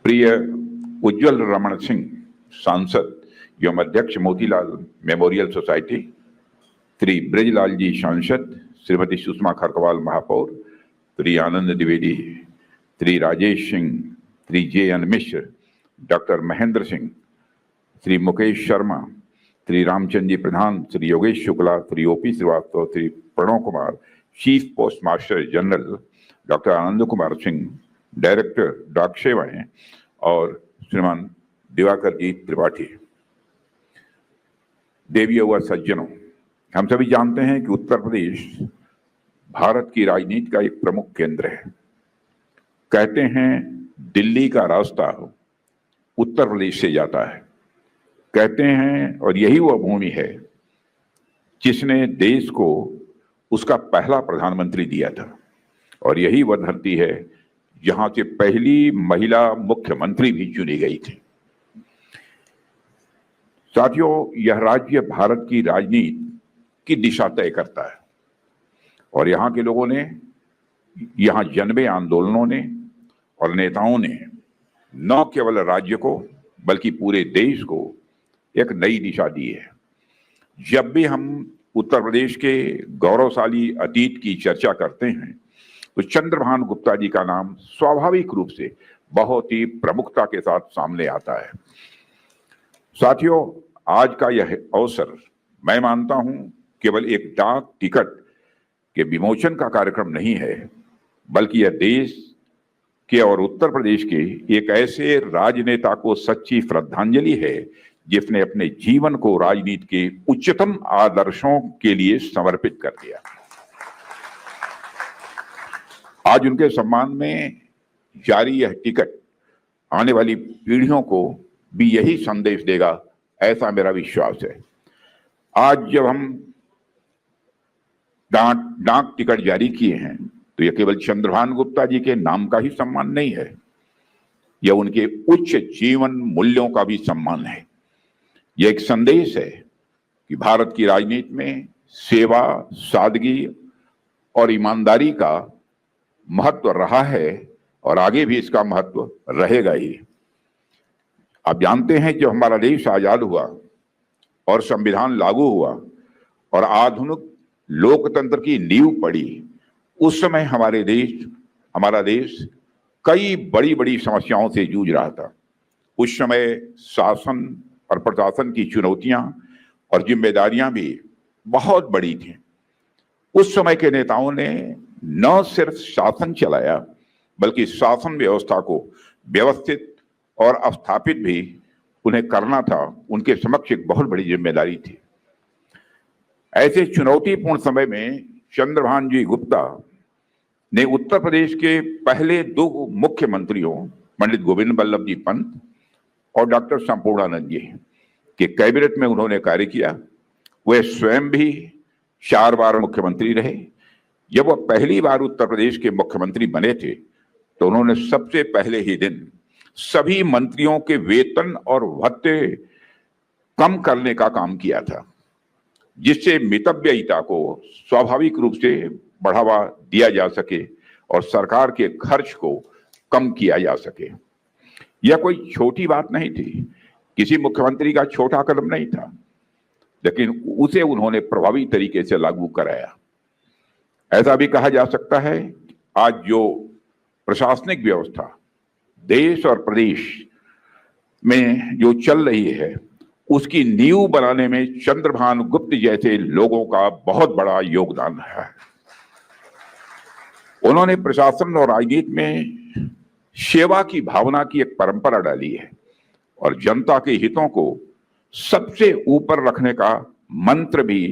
प्रिय उज्जवल रमण सिंह सांसद एवं अध्यक्ष मोतीलाल मेमोरियल सोसाइटी, श्री ब्रजलाल जी सांसद, श्रीमती सुषमा खरकवाल महापौर, श्री आनंद द्विवेदी, श्री राजेश सिंह, श्री जे.एन. मिश्र, डॉक्टर महेंद्र सिंह, श्री मुकेश शर्मा, श्री रामचंद्र जी प्रधान, Shri Yogesh Shukla, Shri O P. Srivastava, Shri Pranav Kumar, chief post master general doctor Anand Kumar Singh, director डाक सेवाएं, और श्रीमान दिवाकर जी त्रिपाठी। देवियों व सज्जनों, हम सभी जानते हैं कि उत्तर प्रदेश भारत की राजनीति का एक प्रमुख केंद्र है। कहते हैं दिल्ली का रास्ता उत्तर प्रदेश से जाता है। कहते हैं, और यही वह भूमि है जिसने देश को उसका पहला प्रधानमंत्री दिया था, और यही वह धरती है जहां से पहली महिला मुख्यमंत्री भी चुनी गई थी। साथियों, यह राज्य भारत की राजनीति की दिशा तय करता है, और यहाँ के लोगों ने, यहाँ जन्मे आंदोलनों ने और नेताओं ने न केवल राज्य को बल्कि पूरे देश को एक नई दिशा दी है। जब भी हम उत्तर प्रदेश के गौरवशाली अतीत की चर्चा करते हैं तो चंद्रभान गुप्ता जी का नाम स्वाभाविक रूप से बहुत ही प्रमुखता के साथ सामने आता है। साथियों, आज का यह अवसर मैं मानता हूं केवल एक डाक टिकट के विमोचन का कार्यक्रम नहीं है, बल्कि यह देश के और उत्तर प्रदेश के एक ऐसे राजनेता को सच्ची श्रद्धांजलि है जिसने अपने जीवन को राजनीति के उच्चतम आदर्शों के लिए समर्पित कर दिया। आज उनके सम्मान में जारी यह टिकट आने वाली पीढ़ियों को भी यही संदेश देगा, ऐसा मेरा विश्वास है। आज जब हम डाक टिकट जारी किए हैं तो यह केवल चंद्रभान गुप्ता जी के नाम का ही सम्मान नहीं है, यह उनके उच्च जीवन मूल्यों का भी सम्मान है। यह एक संदेश है कि भारत की राजनीति में सेवा, सादगी और ईमानदारी का महत्व रहा है और आगे भी इसका महत्व रहेगा ही। आप जानते हैं, जब हमारा देश आजाद हुआ और संविधान लागू हुआ और आधुनिक लोकतंत्र की नींव पड़ी, उस समय हमारा देश कई बड़ी बड़ी समस्याओं से जूझ रहा था। उस समय शासन और प्रशासन की चुनौतियां और जिम्मेदारियां भी बहुत बड़ी थी। उस समय के नेताओं ने न सिर्फ शासन चलाया बल्कि शासन व्यवस्था को व्यवस्थित और स्थापित भी उन्हें करना था। उनके समक्ष एक बहुत बड़ी जिम्मेदारी थी। ऐसे चुनौतीपूर्ण समय में चंद्रभान जी गुप्ता ने उत्तर प्रदेश के पहले दो मुख्यमंत्रियों पंडित गोविंद वल्लभ जी पंत और डॉक्टर संपूर्णानंद जी के कैबिनेट में उन्होंने कार्य किया। वे स्वयं भी 4 बार मुख्यमंत्री रहे। जब वह पहली बार उत्तर प्रदेश के मुख्यमंत्री बने थे तो उन्होंने सबसे पहले ही दिन सभी मंत्रियों के वेतन और भत्ते कम करने का काम किया था, जिससे मितव्ययिता को स्वाभाविक रूप से बढ़ावा दिया जा सके और सरकार के खर्च को कम किया जा सके। यह कोई छोटी बात नहीं थी, किसी मुख्यमंत्री का छोटा कदम नहीं था, लेकिन उसे उन्होंने प्रभावी तरीके से लागू कराया। ऐसा भी कहा जा सकता है, आज जो प्रशासनिक व्यवस्था देश और प्रदेश में जो चल रही है, उसकी नींव बनाने में चंद्रभान गुप्त जैसे लोगों का बहुत बड़ा योगदान है। उन्होंने प्रशासन और राजनीति में सेवा की भावना की एक परंपरा डाली है और जनता के हितों को सबसे ऊपर रखने का मंत्र भी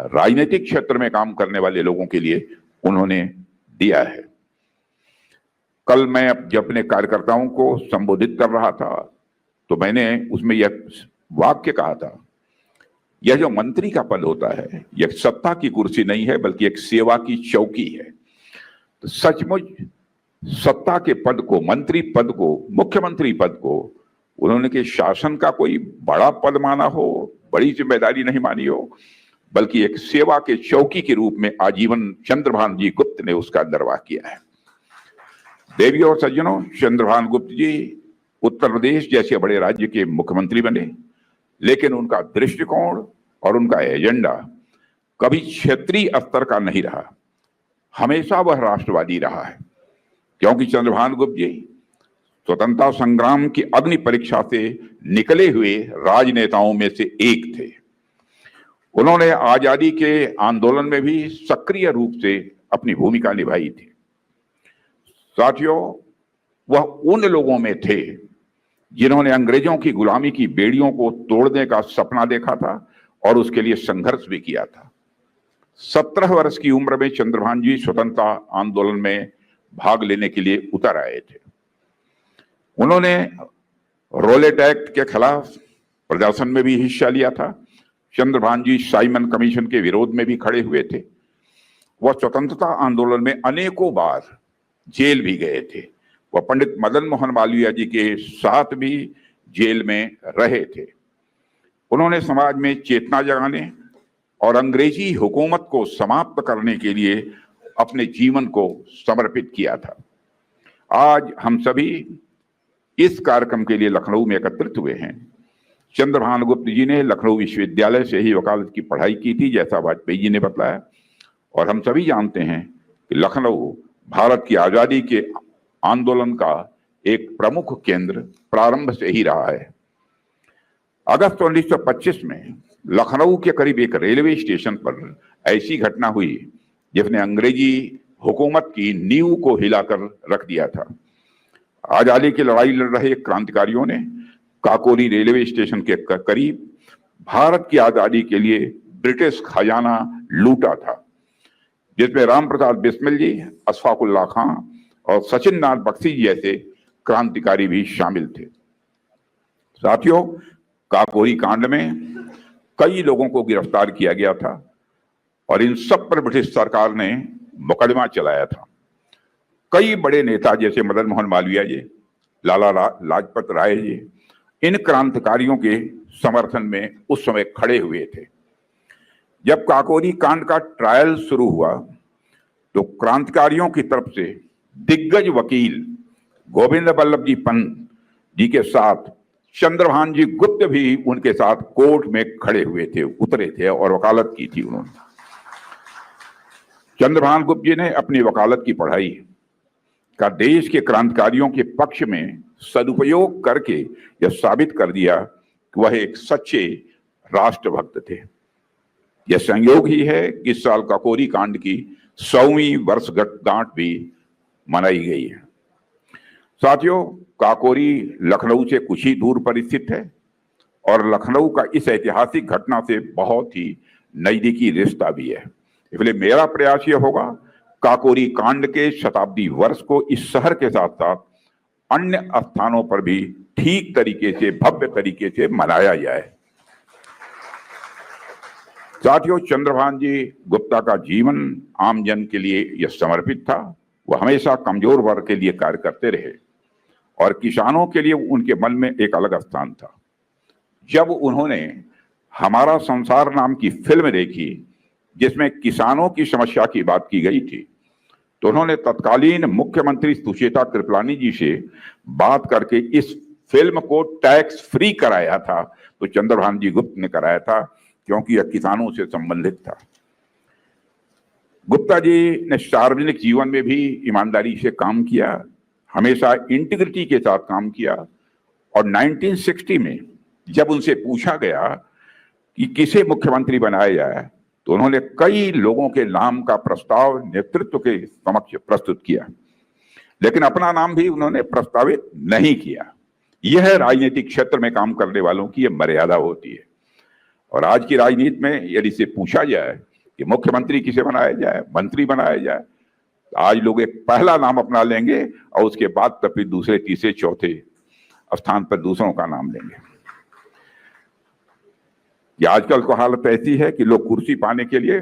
राजनीतिक क्षेत्र में काम करने वाले लोगों के लिए उन्होंने दिया है। कल मैं जब अपने कार्यकर्ताओं को संबोधित कर रहा था तो मैंने उसमें यह वाक्य कहा था, यह जो मंत्री का पद होता है यह सत्ता की कुर्सी नहीं है बल्कि एक सेवा की चौकी है। तो सचमुच सत्ता के पद को, मंत्री पद को, मुख्यमंत्री पद को उन्होंने के शासन का कोई बड़ा पद माना हो, बड़ी जिम्मेदारी नहीं मानी हो, बल्कि एक सेवा के चौकी के रूप में आजीवन चंद्रभान जी गुप्त ने उसका निर्वाह किया है। देवियों और सज्जनों, चंद्रभान गुप्त जी उत्तर प्रदेश जैसे बड़े राज्य के मुख्यमंत्री बने, लेकिन उनका दृष्टिकोण और उनका एजेंडा कभी क्षेत्रीय स्तर का नहीं रहा, हमेशा वह राष्ट्रवादी रहा है। क्योंकि चंद्रभान गुप्त जी स्वतंत्रता संग्राम की अग्नि परीक्षा से निकले हुए राजनेताओं में से एक थे। उन्होंने आजादी के आंदोलन में भी सक्रिय रूप से अपनी भूमिका निभाई थी। साथियों, वह उन लोगों में थे जिन्होंने अंग्रेजों की गुलामी की बेड़ियों को तोड़ने का सपना देखा था और उसके लिए संघर्ष भी किया था। 17 वर्ष की उम्र में चंद्रभान जी स्वतंत्रता आंदोलन में भाग लेने के लिए उतर आए थे। उन्होंने रोलेट एक्ट के खिलाफ प्रदर्शन में भी हिस्सा लिया था। चंद्रभान जी साइमन कमीशन के विरोध में भी खड़े हुए थे। वह स्वतंत्रता आंदोलन में अनेकों बार जेल भी गए थे। वह पंडित मदन मोहन मालवीय जी के साथ भी जेल में रहे थे। उन्होंने समाज में चेतना जगाने और अंग्रेजी हुकूमत को समाप्त करने के लिए अपने जीवन को समर्पित किया था। आज हम सभी इस कार्यक्रम के लिए लखनऊ में एकत्रित हुए हैं। चंद्रभान गुप्त जी ने लखनऊ विश्वविद्यालय से ही वकालत की पढ़ाई की थी, जैसा वाजपेयी जी ने बताया, और हम सभी जानते हैं कि लखनऊ भारत की आजादी के आंदोलन का एक प्रमुख केंद्र प्रारंभ से ही रहा है। अगस्त 1925 में लखनऊ के करीब एक रेलवे स्टेशन पर ऐसी घटना हुई जिसने अंग्रेजी हुकूमत की नींव को हिलाकर रख दिया था। आजादी की लड़ाई लड़ रहे क्रांतिकारियों ने काकोरी रेलवे स्टेशन के करीब भारत की आजादी के लिए ब्रिटिश खजाना लूटा था, जिसमें राम प्रसाद बिस्मिल जी, अशफाकुल्लाह खां और सचिन नाथ बख्शी जैसे क्रांतिकारी भी शामिल थे। साथियों, काकोरी कांड में कई लोगों को गिरफ्तार किया गया था और इन सब पर ब्रिटिश सरकार ने मुकदमा चलाया था। कई बड़े नेता जैसे मदन मोहन मालवीय जी, लाला लाजपत राय जी, इन क्रांतिकारियों के समर्थन में उस समय खड़े हुए थे। जब काकोरी कांड का ट्रायल शुरू हुआ तो क्रांतिकारियों की तरफ से दिग्गज वकील गोविंद बल्लभ जी पंत जी के साथ चंद्रभान जी गुप्त भी उनके साथ कोर्ट में खड़े हुए थे, उतरे थे और वकालत की थी उन्होंने। चंद्रभान गुप्त जी ने अपनी वकालत की पढ़ाई का देश के क्रांतिकारियों के पक्ष में सदुपयोग करके यह साबित कर दिया कि वह एक सच्चे राष्ट्रभक्त थे। यह संयोग ही है कि इस साल काकोरी कांड की 100वीं वर्षगांठ भी मनाई गई है। साथियों, काकोरी लखनऊ से कुछ ही दूर पर स्थित है और लखनऊ का इस ऐतिहासिक घटना से बहुत ही नजदीकी रिश्ता भी है। इसलिए मेरा प्रयास यह होगा काकोरी कांड के शताब्दी वर्ष को इस शहर के साथ साथ अन्य स्थानों पर भी ठीक तरीके से, भव्य तरीके से मनाया जाए। साथियों, चंद्रभान जी गुप्ता का जीवन आम जन के लिए यह समर्पित था। वह हमेशा कमजोर वर्ग के लिए कार्य करते रहे और किसानों के लिए उनके मन में एक अलग स्थान था। जब उन्होंने हमारा संसार नाम की फिल्म देखी जिसमें किसानों की समस्या की बात की गई थी, तो उन्होंने तत्कालीन मुख्यमंत्री सुचेता कृपलानी जी से बात करके इस फिल्म को टैक्स फ्री कराया था। तो चंद्रभान जी गुप्त ने कराया था क्योंकि यह किसानों से संबंधित था। गुप्ता जी ने सार्वजनिक जीवन में भी ईमानदारी से काम किया, हमेशा इंटीग्रिटी के साथ काम किया और 1960 में जब उनसे पूछा गया कि किसे मुख्यमंत्री बनाया जाए तो उन्होंने कई लोगों के नाम का प्रस्ताव नेतृत्व के समक्ष प्रस्तुत किया, लेकिन अपना नाम भी उन्होंने प्रस्तावित नहीं किया। यह राजनीतिक क्षेत्र में काम करने वालों की यह मर्यादा होती है। और आज की राजनीति में यदि से पूछा जाए कि मुख्यमंत्री किसे बनाया जाए, मंत्री बनाया जाए, आज लोग एक पहला नाम अपना लेंगे और उसके बाद तब फिर दूसरे, तीसरे, चौथे स्थान पर दूसरों का नाम लेंगे। ये आजकल को हालत ऐसी है कि लोग कुर्सी पाने के लिए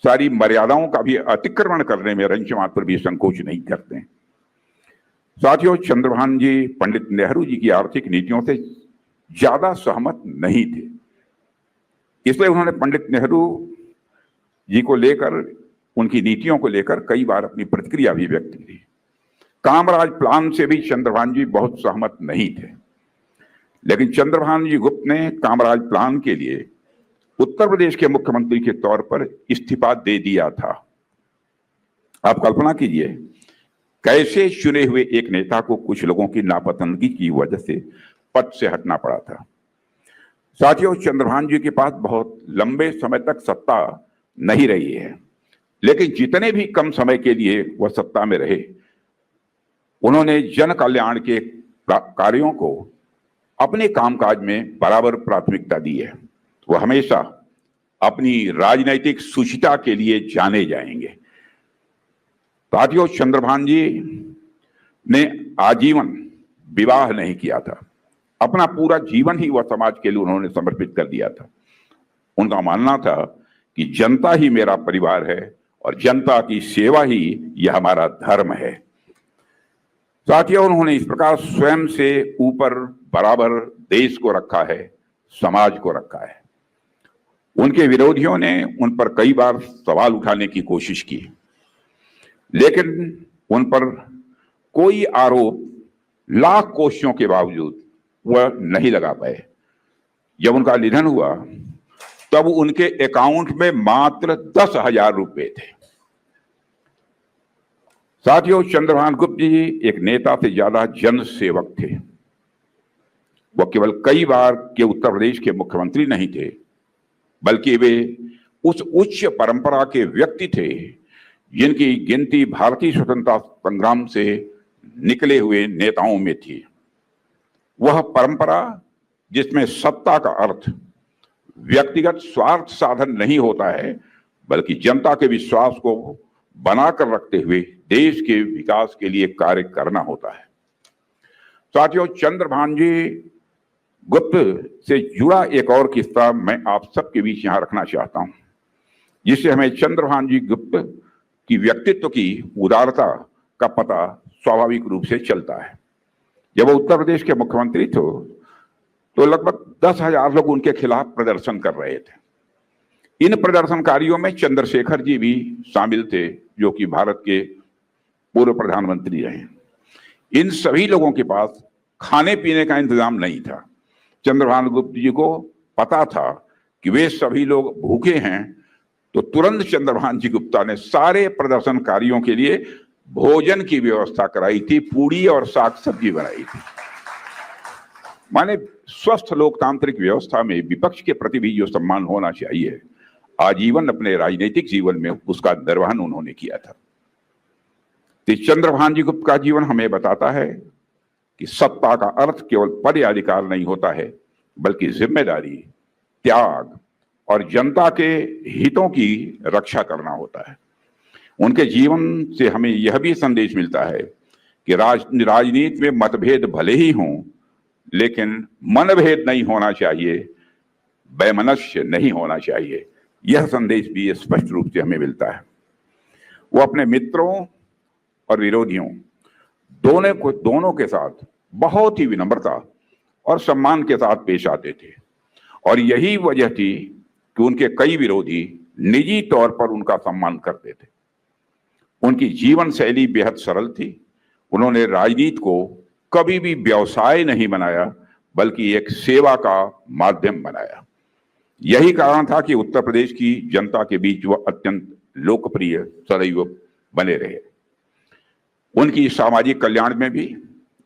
सारी मर्यादाओं का भी अतिक्रमण करने में रंच मात्र भी संकोच नहीं करते। साथियों, चंद्रभान जी पंडित नेहरू जी की आर्थिक नीतियों से ज्यादा सहमत नहीं थे, इसलिए उन्होंने पंडित नेहरू जी को लेकर, उनकी नीतियों को लेकर कई बार अपनी प्रतिक्रिया भी व्यक्त की। कामराज प्लान से भी चंद्रभान जी बहुत सहमत नहीं थे, लेकिन चंद्रभान जी गुप्त ने कामराज प्लान के लिए उत्तर प्रदेश के मुख्यमंत्री के तौर पर इस्तीफा दे दिया था। आप कल्पना कीजिए कैसे चुने हुए एक नेता को कुछ लोगों की नापसंदगी की वजह से पद से हटना पड़ा था। साथियों, चंद्रभान जी के पास बहुत लंबे समय तक सत्ता नहीं रही है, लेकिन जितने भी कम समय के लिए वह सत्ता में रहे, उन्होंने जन कल्याण के कार्यों को अपने कामकाज में बराबर प्राथमिकता दी है। वह हमेशा अपनी राजनैतिक सुचिता के लिए जाने जाएंगे। साथियों, चंद्रभान जी ने आजीवन विवाह नहीं किया था, अपना पूरा जीवन ही वह समाज के लिए उन्होंने समर्पित कर दिया था। उनका मानना था कि जनता ही मेरा परिवार है और जनता की सेवा ही यह हमारा धर्म है। साथियों, उन्होंने इस प्रकार स्वयं से ऊपर बराबर देश को रखा है, समाज को रखा है। उनके विरोधियों ने उन पर कई बार सवाल उठाने की कोशिश की, लेकिन उन पर कोई आरोप लाख कोशिशों के बावजूद वह नहीं लगा पाए। जब उनका निधन हुआ तब उनके अकाउंट में मात्र 10,000 रुपए थे। साथियों, चंद्रभान गुप्त जी एक नेता से ज्यादा जन सेवक थे। वह केवल कई बार के उत्तर प्रदेश के मुख्यमंत्री नहीं थे, बल्कि वे उस उच्च परंपरा के व्यक्ति थे जिनकी गिनती भारतीय स्वतंत्रता संग्राम से निकले हुए नेताओं में थी। वह परंपरा जिसमें सत्ता का अर्थ व्यक्तिगत स्वार्थ साधन नहीं होता है, बल्कि जनता के विश्वास को बनाकर रखते हुए देश के विकास के लिए कार्य करना होता है। साथियों, चंद्रभान जी गुप्त से जुड़ा एक और किस्सा मैं आप सबके बीच यहां रखना चाहता हूं, जिससे हमें चंद्रभान जी गुप्त की व्यक्तित्व की उदारता का पता स्वाभाविक रूप से चलता है। जब वो उत्तर प्रदेश के मुख्यमंत्री थे तो लगभग 10,000 लोग उनके खिलाफ प्रदर्शन कर रहे थे। इन प्रदर्शनकारियों में चंद्रशेखर जी भी शामिल थे, जो कि भारत के पूर्व प्रधानमंत्री रहे। इन सभी लोगों के पास खाने पीने का इंतजाम नहीं था। चंद्रभान गुप्त जी को पता था कि वे सभी लोग भूखे हैं, तो तुरंत चंद्रभान जी गुप्ता ने सारे प्रदर्शनकारियों के लिए भोजन की व्यवस्था कराई थी, पूड़ी और साग सब्जी बनाई थी। माने स्वस्थ लोकतांत्रिक व्यवस्था में विपक्ष के प्रति भी जो सम्मान होना चाहिए, आजीवन अपने राजनीतिक जीवन में उसका निर्वहन उन्होंने किया था। तो चंद्रभान जी गुप्त का जीवन हमें बताता है कि सत्ता का अर्थ केवल पद या अधिकार नहीं होता है, बल्कि जिम्मेदारी, त्याग और जनता के हितों की रक्षा करना होता है। उनके जीवन से हमें यह भी संदेश मिलता है कि राजनीति में मतभेद भले ही हों, लेकिन मनभेद नहीं होना चाहिए, वैमनस्य नहीं होना चाहिए। यह संदेश भी स्पष्ट रूप से हमें मिलता है। वो अपने मित्रों और विरोधियों दोनों के साथ बहुत ही विनम्रता और सम्मान के साथ पेश आते थे, और यही वजह थी कि उनके कई विरोधी निजी तौर पर उनका सम्मान करते थे। उनकी जीवन शैली बेहद सरल थी। उन्होंने राजनीति को कभी भी व्यवसाय नहीं बनाया, बल्कि एक सेवा का माध्यम बनाया। यही कारण था कि उत्तर प्रदेश की जनता के बीच वह अत्यंत लोकप्रिय सदैव बने रहे। उनकी सामाजिक कल्याण में भी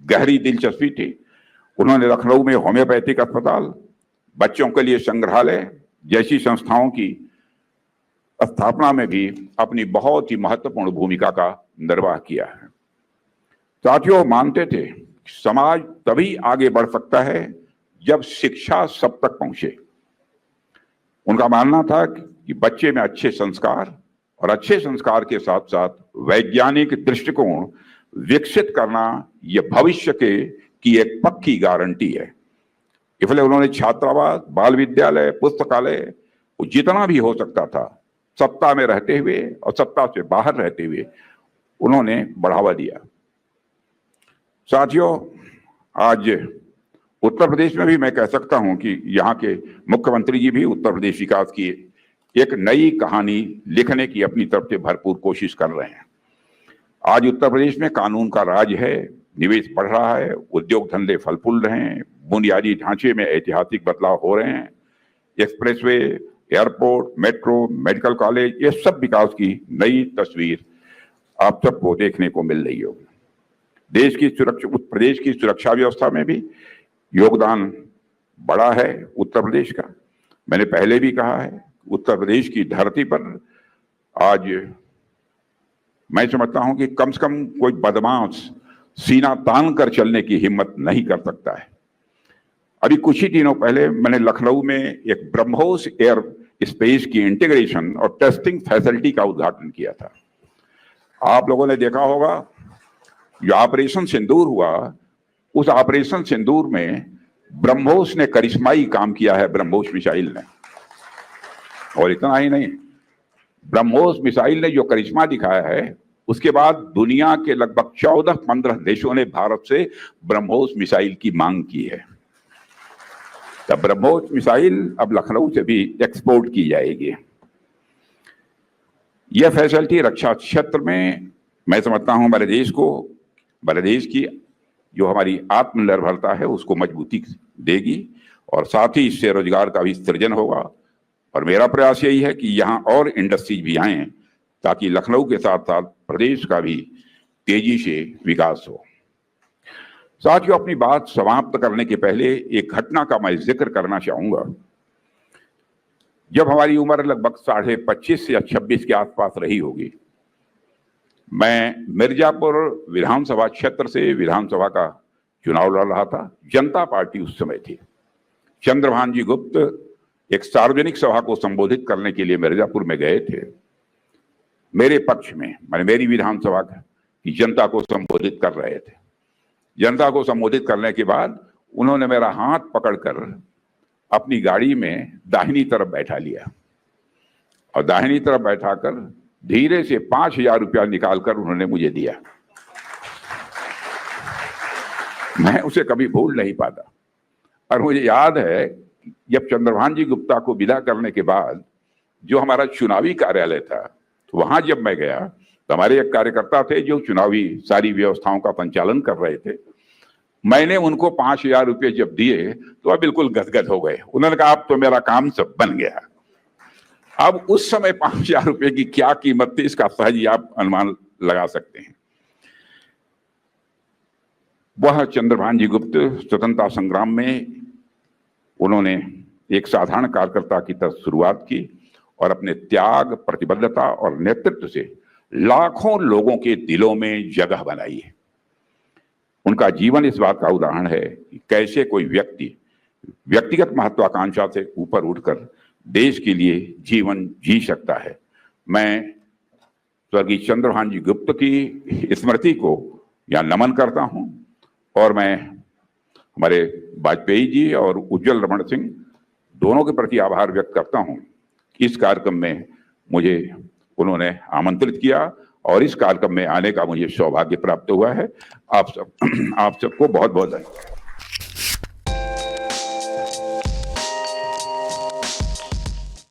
गहरी दिलचस्पी थी। उन्होंने लखनऊ में होम्योपैथिक अस्पताल, बच्चों के लिए संग्रहालय जैसी संस्थाओं की स्थापना में भी अपनी बहुत ही महत्वपूर्ण भूमिका का निर्वाह किया है। साथियों, मानते थे कि समाज तभी आगे बढ़ सकता है जब शिक्षा सब तक पहुंचे। उनका मानना था कि बच्चे में अच्छे संस्कार और अच्छे संस्कार के साथ साथ वैज्ञानिक दृष्टिकोण विकसित करना यह भविष्य की एक पक्की गारंटी है। इसलिए उन्होंने छात्रावास, बाल विद्यालय, पुस्तकालय जितना भी हो सकता था सत्ता में रहते हुए और सत्ता से बाहर रहते हुए उन्होंने बढ़ावा दिया। साथियों, आज उत्तर प्रदेश में भी मैं कह सकता हूं कि यहाँ के मुख्यमंत्री जी भी उत्तर प्रदेश विकास की एक नई कहानी लिखने की अपनी तरफ से भरपूर कोशिश कर रहे हैं। आज उत्तर प्रदेश में कानून का राज है, निवेश बढ़ रहा है, उद्योग धंधे फल फूल रहे हैं, बुनियादी ढांचे में ऐतिहासिक बदलाव हो रहे हैं। Expressway, airport, metro, medical college, ये सब विकास की नई तस्वीर आप सबको देखने को मिल रही होगी। देश की सुरक्षा, उत्तर प्रदेश की सुरक्षा व्यवस्था में भी योगदान बड़ा है उत्तर प्रदेश का। मैंने पहले भी कहा है, उत्तर प्रदेश की धरती पर आज मैं समझता हूं कि कम से कम कोई बदमाश सीना तान कर चलने की हिम्मत नहीं कर सकता है। अभी कुछ ही दिनों पहले मैंने लखनऊ में एक ब्रह्मोस एयर स्पेस की इंटीग्रेशन और टेस्टिंग फैसिलिटी का उद्घाटन किया था। आप लोगों ने देखा होगा, जो ऑपरेशन सिंदूर हुआ, उस ऑपरेशन सिंदूर में ब्रह्मोस ने करिश्माई काम किया है, ब्रह्मोस मिसाइल ने। और इतना ही नहीं, ब्रह्मोस मिसाइल ने जो करिश्मा दिखाया है, उसके बाद दुनिया के लगभग 14-15 देशों ने भारत से ब्रह्मोस मिसाइल की मांग की है। तब ब्रह्मोस मिसाइल अब लखनऊ से भी एक्सपोर्ट की जाएगी। यह फैसिलिटी रक्षा क्षेत्र में मैं समझता हूं हमारे देश की जो हमारी आत्मनिर्भरता है उसको मजबूती देगी, और साथ ही इससे रोजगार का भी सृजन होगा। और मेरा प्रयास यही है कि यहाँ और इंडस्ट्रीज भी आए, ताकि लखनऊ के साथ साथ प्रदेश का भी तेजी से विकास हो। साथियों, अपनी बात समाप्त करने के पहले एक घटना का मैं जिक्र करना चाहूंगा। जब हमारी उम्र लगभग 25.5 या 26 के आसपास रही होगी, मैं मिर्जापुर विधानसभा क्षेत्र से विधानसभा का चुनाव लड़ रहा था। जनता पार्टी उस समय थी। चंद्रभान जी गुप्त एक सार्वजनिक सभा को संबोधित करने के लिए मिर्जापुर में गए थे। मेरे पक्ष में, माने मेरी विधानसभा की जनता को संबोधित कर रहे थे। जनता को संबोधित करने के बाद उन्होंने मेरा हाथ पकड़कर अपनी गाड़ी में दाहिनी तरफ बैठा लिया, और दाहिनी तरफ बैठाकर धीरे से 5,000 रुपया निकालकर उन्होंने मुझे दिया। मैं उसे कभी भूल नहीं पाता। और मुझे याद है, जब चंद्रभान जी गुप्ता को विदा करने के बाद जो हमारा चुनावी कार्यालय था, तो वहां जब मैं गया तो हमारे एक कार्यकर्ता थे जो चुनावी सारी व्यवस्थाओं का संचालन कर रहे थे। मैंने उनको 5,000 रुपये जब दिए तो वह बिल्कुल गदगद हो गए। उन्होंने कहा, अब तो मेरा काम सब बन गया। अब उस समय 5,000 रुपये की क्या कीमत थी, इसका सहज ही आप अनुमान लगा सकते हैं। वह चंद्रभान जी गुप्त स्वतंत्रता संग्राम में उन्होंने एक साधारण कार्यकर्ता की तरह शुरुआत की, और अपने त्याग, प्रतिबद्धता और नेतृत्व से लाखों लोगों के दिलों में जगह बनाई है। उनका जीवन इस बात का उदाहरण है कि कैसे कोई व्यक्ति व्यक्तिगत महत्वाकांक्षा से ऊपर उठकर देश के लिए जीवन जी सकता है। मैं स्वर्गीय चंद्रभान जी गुप्त की स्मृति को यहाँ नमन करता हूँ, और मैं हमारे वाजपेयी जी और उज्जवल रमण सिंह दोनों के प्रति आभार व्यक्त करता हूँ। इस कार्यक्रम में मुझे उन्होंने आमंत्रित किया, और इस कार्यक्रम में आने का मुझे सौभाग्य प्राप्त हुआ है। आप सबको बहुत बहुत धन्यवाद।